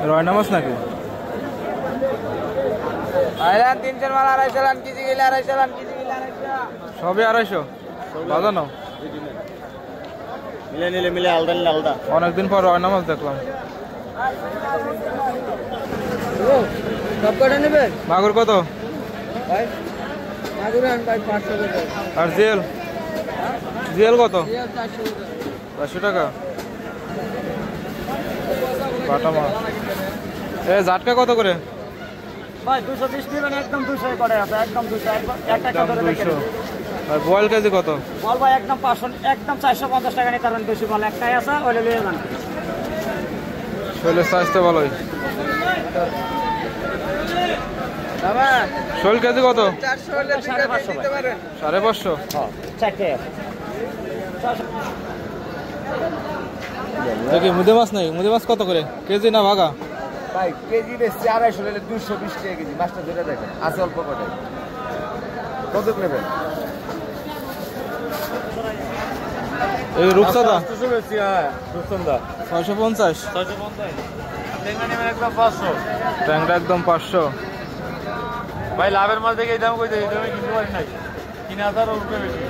রয়না মাছ নাকি? আইলান 300 মাল 250 লান কেজি গেলে 250 লান কেজি গেলে 250 সবই 250 বাজানো মিলে নিলে মিলে আলাদা নিলে আলাদা। অনেকদিন পর রয়না মাছ দেখলাম। সব কটা নেবে? মাগুর কত ভাই মাগুর আন ভাই 500 টাকা। আর জিএল? জিএল কত? জিএল 400 400 টাকা। টাকা বাটা মাছ। এ জাটকা কত করে ভাই? 220 নেবেন একদম 200 করে আছে, একদম 200 এক টাকা ধরে দেখেন। আর বয়েল কেজি কত? বল ভাই একদম 500 একদম 450 টাকা নিতে পারবেন। বেশি বল একটাই আছে, ওইটা নিয়ে যান। শৈলের সাইজ তো ভালোই। বাবা শৈল কেজি কত? 400 হলে 550 দিতে পারেন। 550? হ্যাঁ চারটে দেখি মুদে মাছ নাই। মুদে মাছ কত করে কেজি না ভাগা? ভাই কেজি বেশি 250 হলে 220 টাকা কেজি। মাছটা ধরে দেখেন আছে অল্প করে। কত নেবেন? এই রূপসাদা 650 650। ট্যাংরা নেবেন একদম 500। ট্যাংরা একদম 500। ভাই লাভের মাছ দেখে এই দাম কই দেই? এই দামে কিনতে পারি নাই। 3000 রুপে বেশি।